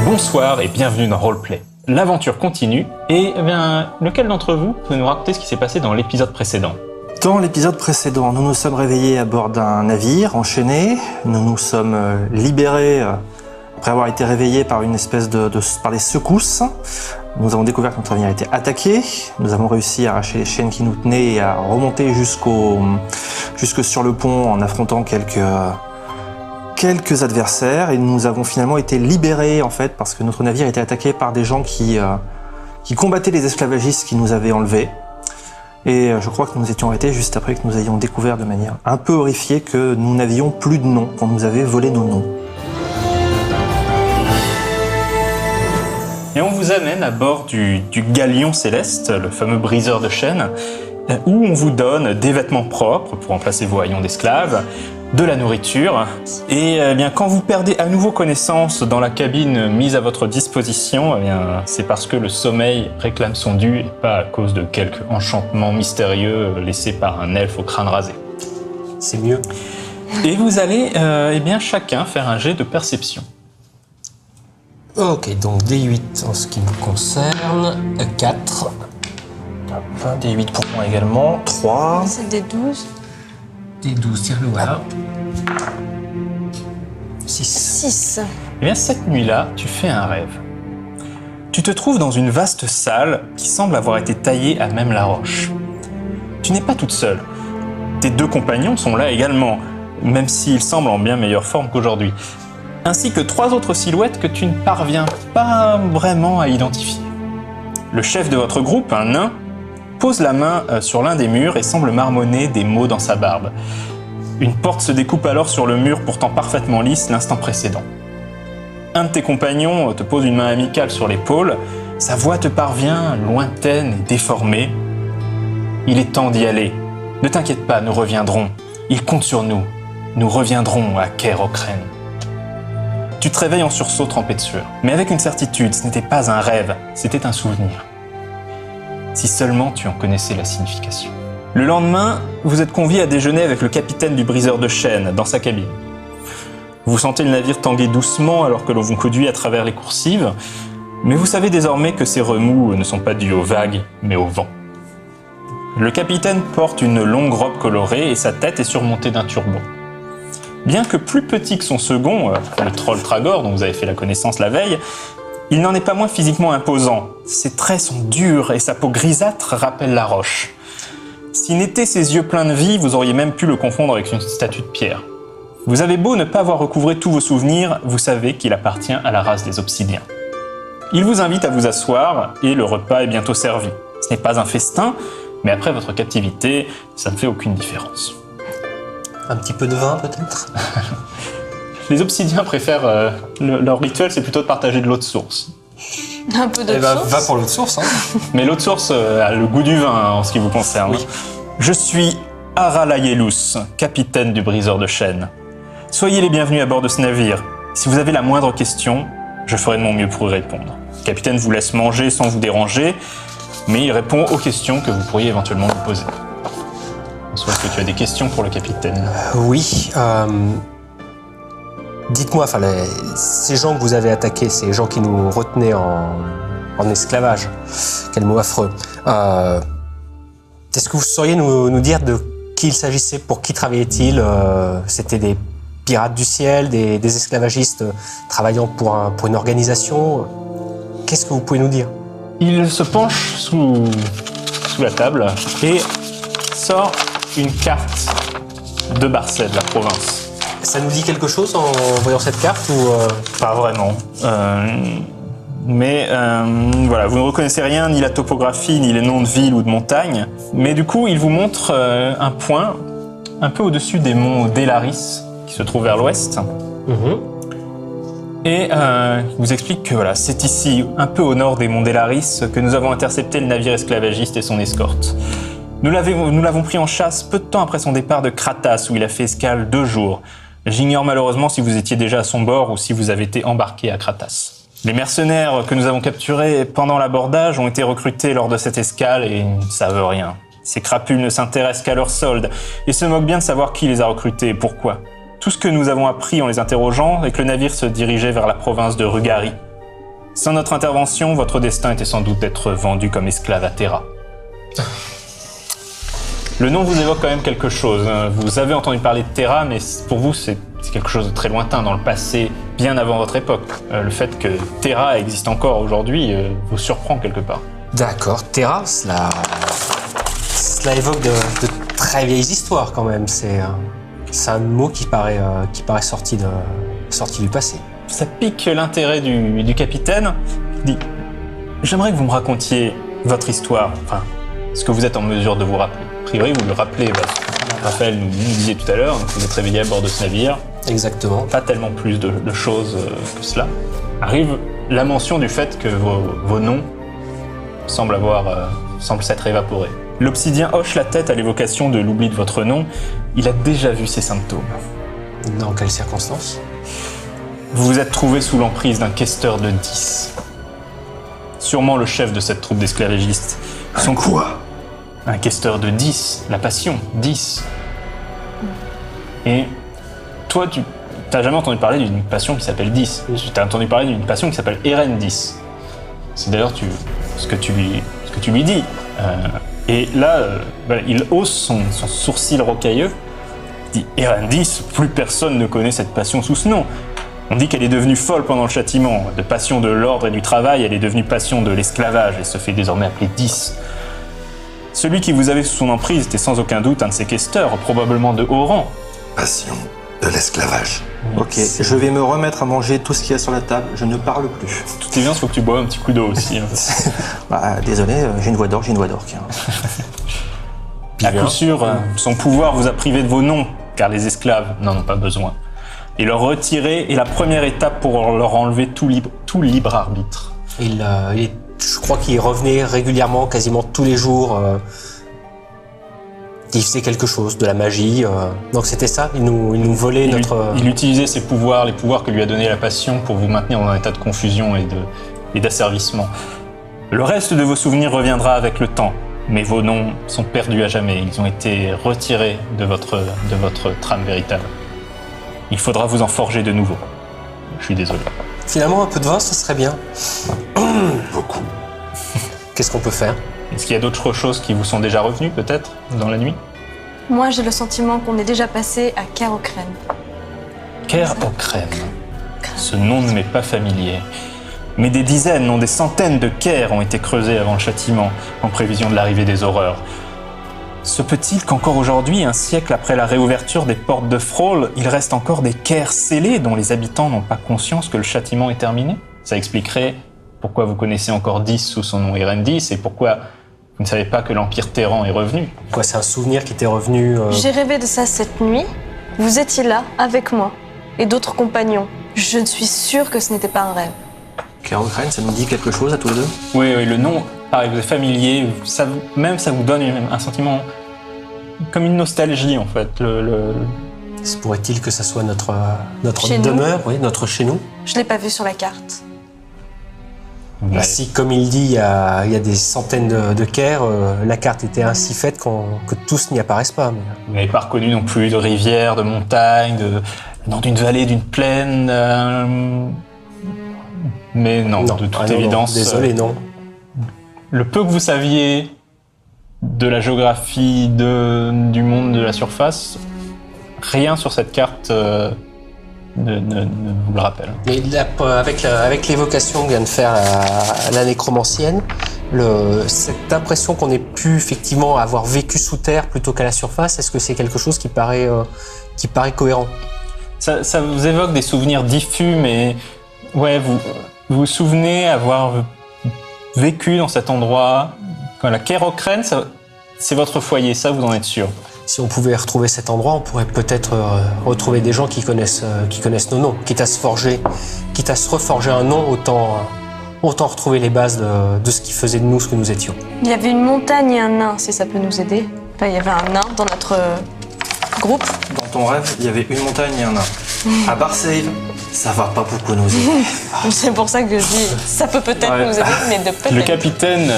Bonsoir et bienvenue dans Roleplay. L'aventure continue et lequel d'entre vous peut nous raconter ce qui s'est passé dans l'épisode précédent ? Dans l'épisode précédent, nous nous sommes réveillés à bord d'un navire enchaîné. Nous nous sommes libérés après avoir été réveillés par une espèce par des secousses. Nous avons découvert que notre navire a été attaqué. Nous avons réussi à arracher les chaînes qui nous tenaient et à remonter jusque sur le pont en affrontant quelques adversaires, et nous avons finalement été libérés en fait parce que notre navire était attaqué par des gens qui combattaient les esclavagistes qui nous avaient enlevés. Et je crois que nous étions arrêtés juste après que nous ayons découvert de manière un peu horrifiée que nous n'avions plus de nom, qu'on nous avait volé nos noms. Et on vous amène à bord du Galion Céleste, le fameux briseur de chaînes, où on vous donne des vêtements propres pour remplacer vos haillons d'esclaves, de la nourriture, et quand vous perdez à nouveau connaissance dans la cabine mise à votre disposition, c'est parce que le sommeil réclame son dû et pas à cause de quelque enchantement mystérieux laissé par un elfe au crâne rasé. C'est mieux. Et vous allez chacun faire un jet de perception. Ok, donc D8 en ce qui nous concerne, 4. Un des 8 pour moi également, 3. C'est des 12. D12, tiens le voilà. 6. 6. Cette nuit-là, tu fais un rêve. Tu te trouves dans une vaste salle qui semble avoir été taillée à même la roche. Tu n'es pas toute seule. Tes deux compagnons sont là également, même s'ils semblent en bien meilleure forme qu'aujourd'hui, ainsi que 3 autres silhouettes que tu ne parviens pas vraiment à identifier. Le chef de votre groupe, un nain, pose la main sur l'un des murs et semble marmonner des mots dans sa barbe. Une porte se découpe alors sur le mur pourtant parfaitement lisse l'instant précédent. Un de tes compagnons te pose une main amicale sur l'épaule, sa voix te parvient lointaine et déformée. Il est temps d'y aller. Ne t'inquiète pas, nous reviendrons. Il compte sur nous. Nous reviendrons à Caer Ocren. Tu te réveilles en sursaut trempé de sueur, mais avec une certitude, ce n'était pas un rêve, c'était un souvenir. Si seulement tu en connaissais la signification. Le lendemain, vous êtes convié à déjeuner avec le capitaine du briseur de chaînes dans sa cabine. Vous sentez le navire tanguer doucement alors que l'on vous conduit à travers les coursives, mais vous savez désormais que ces remous ne sont pas dus aux vagues, mais au vent. Le capitaine porte une longue robe colorée et sa tête est surmontée d'un turban. Bien que plus petit que son second, le troll Tragor dont vous avez fait la connaissance la veille, il n'en est pas moins physiquement imposant. Ses traits sont durs et sa peau grisâtre rappelle la roche. S'il n'était ses yeux pleins de vie, vous auriez même pu le confondre avec une statue de pierre. Vous avez beau ne pas avoir recouvré tous vos souvenirs, vous savez qu'il appartient à la race des obsidiens. Il vous invite à vous asseoir et le repas est bientôt servi. Ce n'est pas un festin, mais après votre captivité, ça ne fait aucune différence. Un petit peu de vin peut-être. Les obsidiens préfèrent, leur rituel c'est plutôt de partager de l'eau de source. Un peu de source. Va pour l'eau de source. Mais l'eau de source a le goût du vin en ce qui vous concerne. Oui. Je suis Aralayelus, capitaine du briseur de chaînes. Soyez les bienvenus à bord de ce navire. Si vous avez la moindre question, je ferai de mon mieux pour y répondre. Le capitaine vous laisse manger sans vous déranger, mais il répond aux questions que vous pourriez éventuellement vous poser. Soit est-ce que tu as des questions pour le capitaine ? Oui. Dites-moi, ces gens que vous avez attaqués, ces gens qui nous retenaient en esclavage, quel mot affreux. Est-ce que vous sauriez nous dire de qui il s'agissait, pour qui travaillait-il ? C'était des pirates du ciel, des esclavagistes travaillant pour une organisation ? Qu'est-ce que vous pouvez nous dire ? Il se penche sous la table et sort une carte de Barcet, de la province. Ça nous dit quelque chose en voyant cette carte ou Pas vraiment. Mais voilà, vous ne reconnaissez rien, ni la topographie, ni les noms de villes ou de montagnes. Mais du coup, il vous montre un point un peu au-dessus des monts Delaris, qui se trouvent vers l'ouest. Et il vous explique que voilà, c'est ici, un peu au nord des monts Delaris, que nous avons intercepté le navire esclavagiste et son escorte. Nous l'avons pris en chasse peu de temps après son départ de Kratas, où il a fait escale 2 jours. J'ignore malheureusement si vous étiez déjà à son bord ou si vous avez été embarqué à Kratas. Les mercenaires que nous avons capturés pendant l'abordage ont été recrutés lors de cette escale et ils ne savent rien. Ces crapules ne s'intéressent qu'à leurs soldes et se moquent bien de savoir qui les a recrutés et pourquoi. Tout ce que nous avons appris en les interrogeant est que le navire se dirigeait vers la province de Rugari. Sans notre intervention, votre destin était sans doute d'être vendu comme esclave à Terra. Le nom vous évoque quand même quelque chose. Vous avez entendu parler de Terra, mais pour vous, c'est quelque chose de très lointain, dans le passé, bien avant votre époque. Le fait que Terra existe encore aujourd'hui vous surprend quelque part. D'accord, Terra, cela évoque de très vieilles histoires quand même. C'est un mot qui paraît sorti du passé. Ça pique l'intérêt du capitaine. Il dit « J'aimerais que vous me racontiez votre histoire, enfin, ce que vous êtes en mesure de vous rappeler. A priori, vous le rappelez, Raphaël nous disait tout à l'heure, vous êtes réveillé à bord de ce navire. Exactement. Pas tellement plus de choses que cela. Arrive la mention du fait que vos noms semblent s'être évaporés. L'obsidien hoche la tête à l'évocation de l'oubli de votre nom. Il a déjà vu ces symptômes. Dans quelles circonstances ? Vous vous êtes trouvé sous l'emprise d'un questeur de 10. Sûrement le chef de cette troupe d'esclavagistes. Quoi ? Un questeur de 10, la passion, 10. Et toi, tu n'as jamais entendu parler d'une passion qui s'appelle 10. Tu as entendu parler d'une passion qui s'appelle Eren 10. C'est d'ailleurs ce que tu lui dis. Et là, il hausse son sourcil rocailleux. Il dit « Eren 10, plus personne ne connaît cette passion sous ce nom. On dit qu'elle est devenue folle pendant le châtiment. De passion de l'ordre et du travail, elle est devenue passion de l'esclavage et se fait désormais appeler 10. Celui qui vous avait sous son emprise était sans aucun doute un de ses questeurs, probablement de haut rang. Passion de l'esclavage. Ok, je vais me remettre à manger tout ce qu'il y a sur la table, je ne parle plus. Tout est bien, il faut que tu boives un petit coup d'eau aussi. Désolé, j'ai une voix d'orque. À coup sûr, son pouvoir vous a privé de vos noms, car les esclaves n'en ont pas besoin. Et leur retirer est la première étape pour leur enlever tout libre arbitre. Je crois qu'il revenait régulièrement, quasiment tous les jours. Il faisait quelque chose, de la magie. Donc c'était ça, il nous volait notre... Il utilisait ses pouvoirs, les pouvoirs que lui a donné la passion pour vous maintenir dans un état de confusion et d'asservissement. Le reste de vos souvenirs reviendra avec le temps, mais vos noms sont perdus à jamais. Ils ont été retirés de votre trame véritable. Il faudra vous en forger de nouveau. Je suis désolé. Finalement, un peu de vin, ça serait bien. Beaucoup. Qu'est-ce qu'on peut faire ? Est-ce qu'il y a d'autres choses qui vous sont déjà revenues, peut-être, dans la nuit ? Moi, j'ai le sentiment qu'on est déjà passé à Kerocrène. Kerocrène. Ce nom ne m'est pas familier. Mais des dizaines, non des centaines de Kers ont été creusés avant le châtiment, en prévision de l'arrivée des horreurs. Se peut-il qu'encore aujourd'hui, un siècle après la réouverture des portes de Thrall, il reste encore des Kers scellés dont les habitants n'ont pas conscience que le châtiment est terminé ? Ça expliquerait pourquoi vous connaissez encore 10 sous son nom Eren 10 et pourquoi vous ne savez pas que l'Empire Terran est revenu. Quoi, c'est un souvenir qui était revenu... J'ai rêvé de ça cette nuit. Vous étiez là, avec moi, et d'autres compagnons. Je suis sûre que ce n'était pas un rêve. Kerocrène, ça nous dit quelque chose à tous les deux ? Oui, le nom, pareil, vous êtes familier, ça vous donne un sentiment comme une nostalgie en fait. Se pourrait-il que ça soit notre Chez demeure, oui, notre chez nous ? Je ne l'ai pas vu sur la carte. Ouais. Si, comme il dit, il y a des centaines de Kers, la carte était ainsi faite que tous n'y apparaissent pas. Mais... Vous n'avez pas reconnu non plus de rivières, de montagnes, d'une vallée, d'une plaine. Mais non, de toute évidence. Non, désolé, non. Le peu que vous saviez de la géographie du monde de la surface, rien sur cette carte ne vous le rappelle. Mais avec l'évocation que vient de faire la nécromancienne, cette impression qu'on ait pu effectivement avoir vécu sous terre plutôt qu'à la surface, est-ce que c'est quelque chose qui paraît cohérent ? Ça vous évoque des souvenirs diffus, mais ouais, vous vous souvenez avoir vécu dans cet endroit. Quand la Kerocrène, c'est votre foyer, ça vous en êtes sûr. Si on pouvait retrouver cet endroit, on pourrait peut-être retrouver des gens qui connaissent nos noms. Quitte à se reforger un nom, autant retrouver les bases de ce qui faisait de nous ce que nous étions. Il y avait une montagne et un nain, si ça peut nous aider. Enfin, il y avait un nain dans notre groupe. Dans ton rêve, il y avait une montagne et un nain. À Barsave, Ça va pas beaucoup nous aider. C'est pour ça que je dis, ça peut peut-être Ouais. nous aider, mais de peut-être. Le capitaine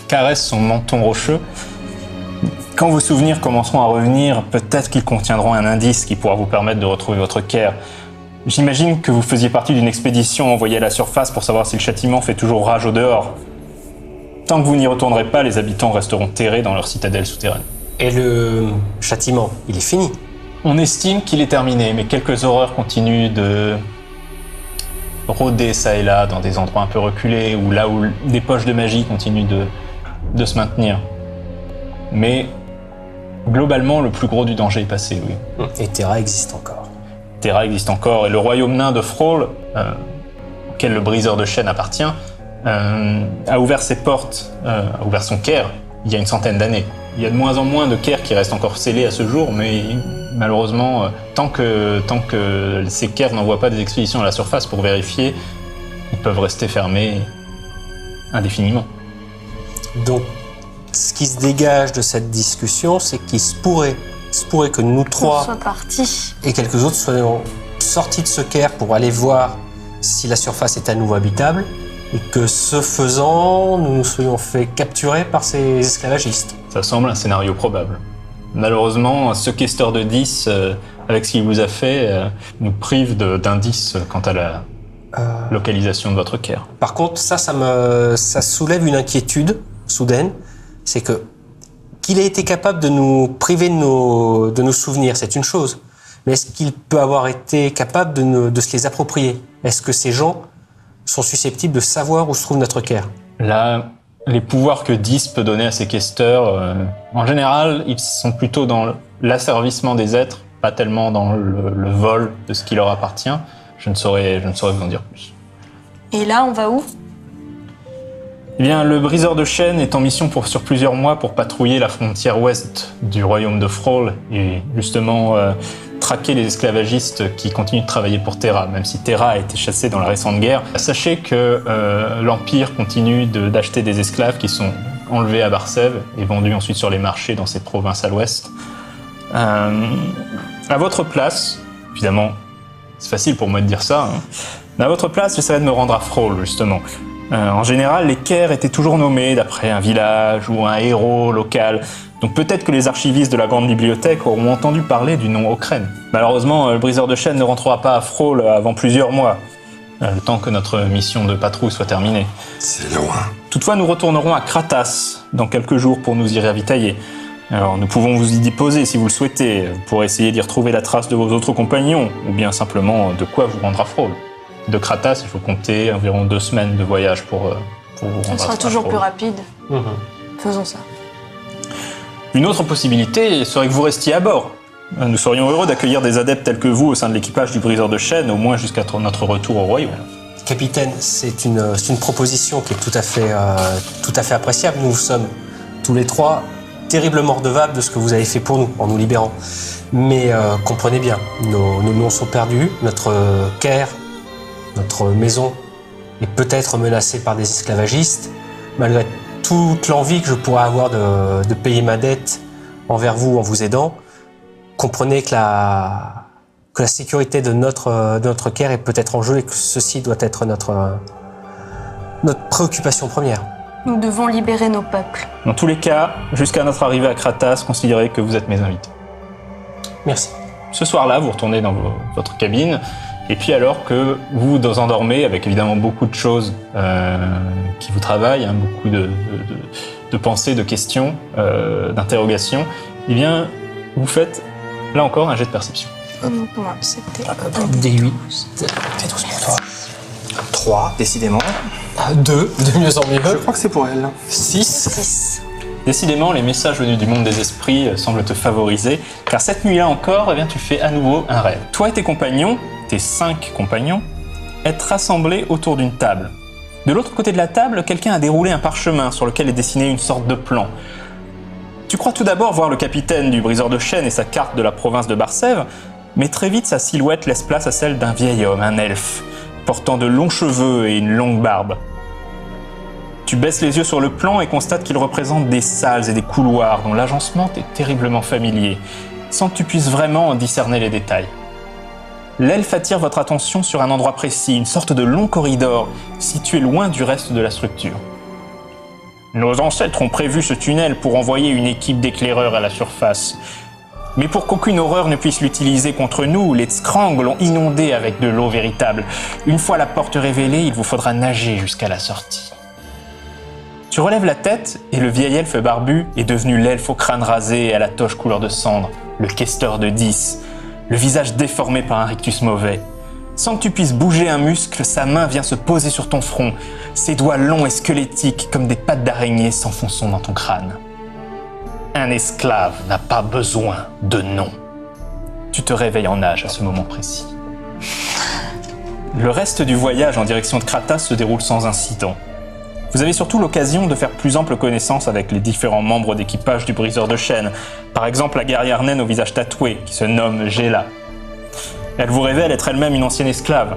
caresse son menton rocheux. Quand vos souvenirs commenceront à revenir, peut-être qu'ils contiendront un indice qui pourra vous permettre de retrouver votre Caire. J'imagine que vous faisiez partie d'une expédition envoyée à la surface pour savoir si le châtiment fait toujours rage au dehors. Tant que vous n'y retournerez pas, les habitants resteront terrés dans leur citadelle souterraine. Et le châtiment, il est fini. On estime qu'il est terminé, mais quelques horreurs continuent de rôder ça et là dans des endroits un peu reculés ou là où des poches de magie continuent de se maintenir. Mais globalement, le plus gros du danger est passé, oui. Et Terra existe encore. Terra existe encore et le royaume nain de Thrall, auquel le briseur de chaînes appartient, a ouvert ses portes, a ouvert son Caire il y a une centaine d'années. Il y a de moins en moins de Caire qui restent encore scellés à ce jour, mais malheureusement, tant que ces Caire n'envoient pas des expéditions à la surface pour vérifier, ils peuvent rester fermés indéfiniment. Donc, ce qui se dégage de cette discussion, c'est qu'il se pourrait que nous On trois soit partis. et quelques autres soyons sortis de ce Caire pour aller voir si la surface est à nouveau habitable, et que ce faisant, nous nous soyons fait capturer par ces esclavagistes. Ça semble un scénario probable. Malheureusement, ce questeur de 10, avec ce qu'il vous a fait, nous prive d'indices quant à la localisation de votre Caire. Par contre, ça soulève une inquiétude soudaine, c'est que qu'il ait été capable de nous priver de nos souvenirs, c'est une chose. Mais est-ce qu'il peut avoir été capable de se les approprier? Est-ce que ces gens sont susceptibles de savoir où se trouve notre Caire? Là, les pouvoirs que 10 peut donner à ces questeurs, en général, ils sont plutôt dans l'asservissement des êtres, pas tellement dans le vol de ce qui leur appartient. Je ne saurais vous en dire plus. Et là, on va où? Eh bien, le briseur de chaînes est en mission sur plusieurs mois pour patrouiller la frontière ouest du royaume de Thrall et justement traquer les esclavagistes qui continuent de travailler pour Terra, même si Terra a été chassée dans la récente guerre. Sachez que l'Empire continue d'acheter des esclaves qui sont enlevés à Barsev et vendus ensuite sur les marchés dans cette province à l'ouest. À votre place, évidemment, c'est facile pour moi de dire ça, hein, mais à votre place, j'essaierai de me rendre à Thrall, justement. En général, les Caire étaient toujours nommés d'après un village ou un héros local. Donc peut-être que les archivistes de la grande bibliothèque auront entendu parler du nom Okren. Malheureusement, le briseur de chaînes ne rentrera pas à Thrall avant plusieurs mois, le temps que notre mission de patrouille soit terminée. C'est loin. Toutefois, nous retournerons à Kratas dans quelques jours pour nous y ravitailler. Alors, nous pouvons vous y déposer si vous le souhaitez. Vous pourrez essayer d'y retrouver la trace de vos autres compagnons, ou bien simplement de quoi vous rendre à Thrall. De Kratas, il faut compter environ 2 semaines de voyage pour vous rendre Ça sera à toujours Thrall. plus rapide. Faisons ça. Une autre possibilité serait que vous restiez à bord. Nous serions heureux d'accueillir des adeptes tels que vous au sein de l'équipage du briseur de chaînes, au moins jusqu'à notre retour au royaume. Capitaine, c'est une proposition qui est tout à fait appréciable. Nous sommes tous les trois terriblement redevables de ce que vous avez fait pour nous en nous libérant. Mais comprenez bien, nos noms sont perdus, notre Caire, notre maison est peut-être menacée par des esclavagistes. Malgré toute l'envie que je pourrais avoir de payer ma dette envers vous en vous aidant, comprenez que la sécurité de notre Caire est peut-être en jeu et que ceci doit être notre préoccupation première. Nous devons libérer nos peuples. Dans tous les cas, jusqu'à notre arrivée à Kratas, considérez que vous êtes mes invités. Merci. Ce soir-là, vous retournez dans votre cabine, et puis alors que vous vous endormez, avec évidemment beaucoup de choses qui vous travaillent, hein, beaucoup de pensées, de questions, d'interrogations, eh bien, vous faites, là encore, un jet de perception. Moi, c'était... D8. C'est 12 pour toi. 3, décidément. 2, de mieux en Je mieux. crois que c'est pour elle. 6. 6. Décidément, les messages venus du monde des esprits semblent te favoriser, car cette nuit-là encore, eh bien, tu fais à nouveau un rêve. Toi et tes compagnons, tes 5 compagnons, êtes rassemblés autour d'une table. De l'autre côté de la table, quelqu'un a déroulé un parchemin sur lequel est dessiné une sorte de plan. Tu crois tout d'abord voir le capitaine du briseur de chaînes et sa carte de la province de Barsev, mais très vite sa silhouette laisse place à celle d'un vieil homme, un elfe, portant de longs cheveux et une longue barbe. Tu baisses les yeux sur le plan et constates qu'il représente des salles et des couloirs dont l'agencement est terriblement familier, sans que tu puisses vraiment en discerner les détails. l'elfe attire votre attention sur un endroit précis, une sorte de long corridor situé loin du reste de la structure. Nos ancêtres ont prévu ce tunnel pour envoyer une équipe d'éclaireurs à la surface. Mais pour qu'aucune horreur ne puisse l'utiliser contre nous, les Tskrang l'ont inondé avec de l'eau véritable. Une fois la porte révélée, il vous faudra nager jusqu'à la sortie. Tu relèves la tête et le vieil elfe barbu est devenu l'elfe au crâne rasé et à la toche couleur de cendre, le questeur de 10, le visage déformé par un rictus mauvais. Sans que tu puisses bouger un muscle, sa main vient se poser sur ton front, ses doigts longs et squelettiques comme des pattes d'araignée s'enfonçant dans ton crâne. Un esclave n'a pas besoin de nom. Tu te réveilles en nage à ce moment précis. Le reste du voyage en direction de Kratas se déroule sans incident. Vous avez surtout l'occasion de faire plus ample connaissance avec les différents membres d'équipage du briseur de chaînes. Par exemple, la guerrière naine au visage tatoué, qui se nomme Gela. Elle vous révèle être elle-même une ancienne esclave.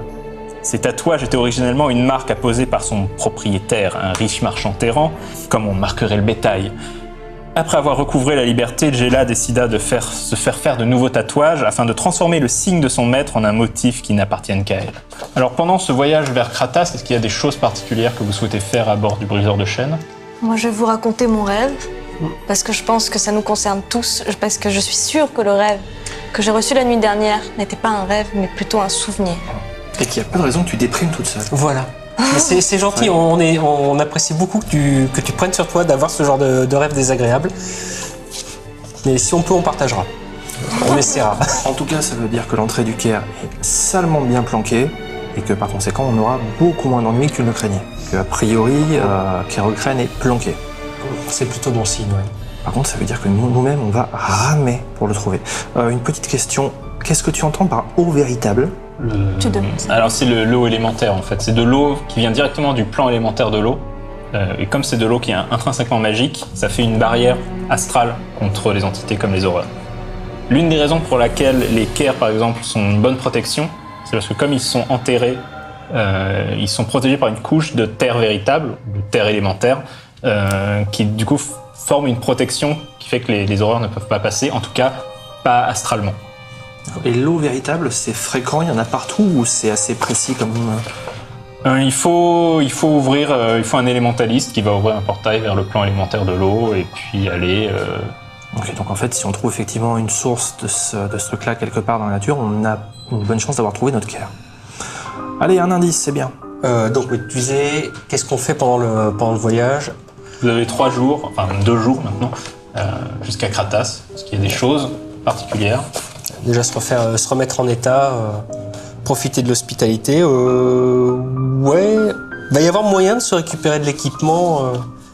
Ces tatouages étaient originellement une marque apposée par son propriétaire, un riche marchand errant, comme on marquerait le bétail. Après avoir recouvré la liberté, Gela décida de se faire faire de nouveaux tatouages afin de transformer le signe de son maître en un motif qui n'appartienne qu'à elle. Alors pendant ce voyage vers Kratas, est-ce qu'il y a des choses particulières que vous souhaitez faire à bord du briseur de chaînes? Moi, je vais vous raconter mon rêve, parce que je pense que ça nous concerne tous, parce que je suis sûre que le rêve que j'ai reçu la nuit dernière n'était pas un rêve, mais plutôt un souvenir. Et qu'il n'y a pas de raison que tu déprimes toute seule. Voilà. Mais c'est gentil, on apprécie beaucoup que tu prennes sur toi d'avoir ce genre de rêve désagréable. Mais si on peut, on partagera. On essaiera. En tout cas, ça veut dire que l'entrée du Caire est salement bien planquée et que par conséquent, on aura beaucoup moins d'ennuis que tu ne le craignais. Que, a priori, Caire-Ukraine est planqué. C'est plutôt bon signe, ouais. Par contre, ça veut dire que nous-mêmes, on va ramer pour le trouver. Une petite question, qu'est-ce que tu entends par eau véritable? Tu demandes. Alors c'est l'eau élémentaire en fait, c'est de l'eau qui vient directement du plan élémentaire de l'eau. Et comme c'est de l'eau qui est intrinsèquement magique, ça fait une barrière astrale contre les entités comme les horreurs. L'une des raisons pour laquelle les Caire par exemple sont une bonne protection, c'est parce que comme ils sont enterrés, ils sont protégés par une couche de terre véritable, de terre élémentaire, qui du coup forme une protection qui fait que les horreurs ne peuvent pas passer, en tout cas pas astralement. Et l'eau véritable, c'est fréquent, il y en a partout ou c'est assez précis comme... Il faut ouvrir, il faut un élémentaliste qui va ouvrir un portail vers le plan élémentaire de l'eau et puis aller... Ok, donc en fait, si on trouve effectivement une source de ce truc-là quelque part dans la nature, on a une bonne chance d'avoir trouvé notre Caire. Allez, un indice, c'est bien. Donc, oui, tu disais, qu'est-ce qu'on fait pendant le voyage? Vous avez 3 jours, enfin 2 jours maintenant, jusqu'à Kratas, parce qu'il y a des choses particulières. Déjà se remettre en état, profiter de l'hospitalité. Ouais, il va y avoir moyen de se récupérer de l'équipement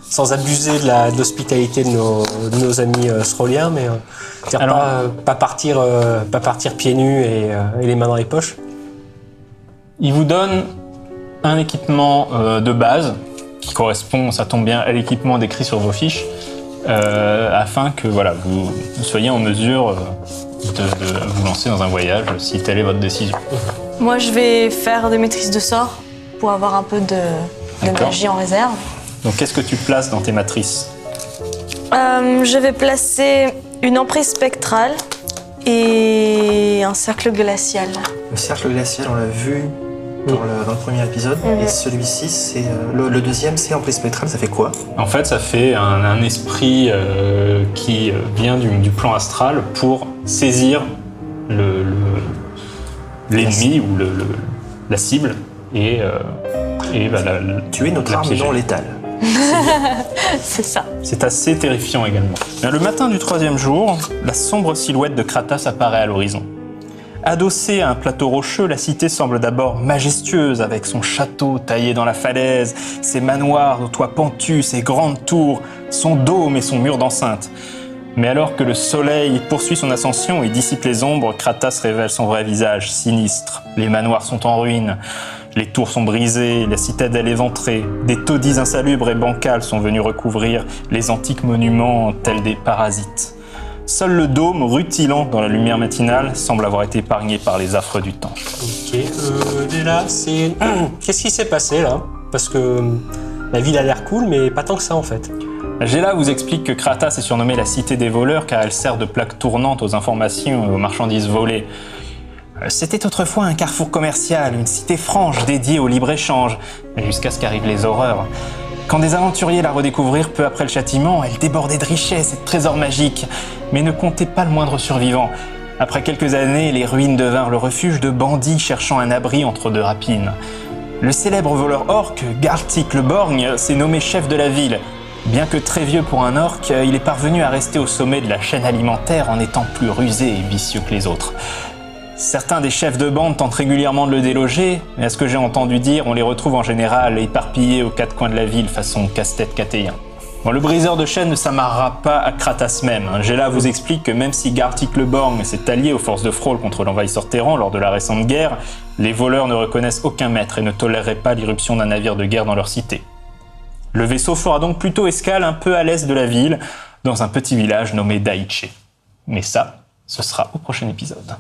sans abuser de l'hospitalité de nos amis sroliens, mais pas partir pieds nus et les mains dans les poches. Il vous donne un équipement de base qui correspond, ça tombe bien, à l'équipement décrit sur vos fiches, afin que voilà, vous soyez en mesure de vous lancer dans un voyage si telle est votre décision. Moi, je vais faire des maîtrises de sorts pour avoir un peu de magie en réserve. Donc, qu'est-ce que tu places dans tes matrices? Je vais placer une emprise spectrale et un cercle glacial. Le cercle glacial, on l'a vu dans le premier épisode, et celui-ci, c'est le deuxième, c'est emprise spectrale, ça fait quoi? En fait, ça fait un esprit qui vient du plan astral pour saisir l'ennemi ou la cible et Tu es notre arme non létale. C'est ça. C'est assez terrifiant également. Le matin du 3e jour, la sombre silhouette de Kratas apparaît à l'horizon. Adossée à un plateau rocheux, la cité semble d'abord majestueuse avec son château taillé dans la falaise, ses manoirs aux toits pentus, ses grandes tours, son dôme et son mur d'enceinte. Mais alors que le soleil poursuit son ascension et dissipe les ombres, Kratas révèle son vrai visage, sinistre. Les manoirs sont en ruine, les tours sont brisées, la citadelle éventrée. Des taudis insalubres et bancals sont venus recouvrir les antiques monuments tels des parasites. Seul le dôme, rutilant dans la lumière matinale, semble avoir été épargné par les affres du temps. Ok, déjà, qu'est-ce qui s'est passé là? Parce que la ville a l'air cool, mais pas tant que ça en fait. Gela vous explique que Kratas est surnommée la cité des voleurs car elle sert de plaque tournante aux informations et aux marchandises volées. C'était autrefois un carrefour commercial, une cité franche dédiée au libre-échange, jusqu'à ce qu'arrivent les horreurs. Quand des aventuriers la redécouvrirent peu après le châtiment, elle débordait de richesses et de trésors magiques, mais ne comptait pas le moindre survivant. Après quelques années, les ruines devinrent le refuge de bandits cherchant un abri entre deux rapines. Le célèbre voleur orc, Gartik le Borgne, s'est nommé chef de la ville. Bien que très vieux pour un orc, il est parvenu à rester au sommet de la chaîne alimentaire en étant plus rusé et vicieux que les autres. Certains des chefs de bande tentent régulièrement de le déloger, mais à ce que j'ai entendu dire, on les retrouve en général éparpillés aux quatre coins de la ville façon casse-tête catéien. Bon, le briseur de chaînes ne s'amarrera pas à Kratas même. Gela vous explique que même si Gartik le Borgne s'est allié aux forces de Thrall contre l'envahisseur Terran lors de la récente guerre, les voleurs ne reconnaissent aucun maître et ne toléreraient pas l'irruption d'un navire de guerre dans leur cité. Le vaisseau fera donc plutôt escale un peu à l'est de la ville, dans un petit village nommé Daiche. Mais ça, ce sera au prochain épisode.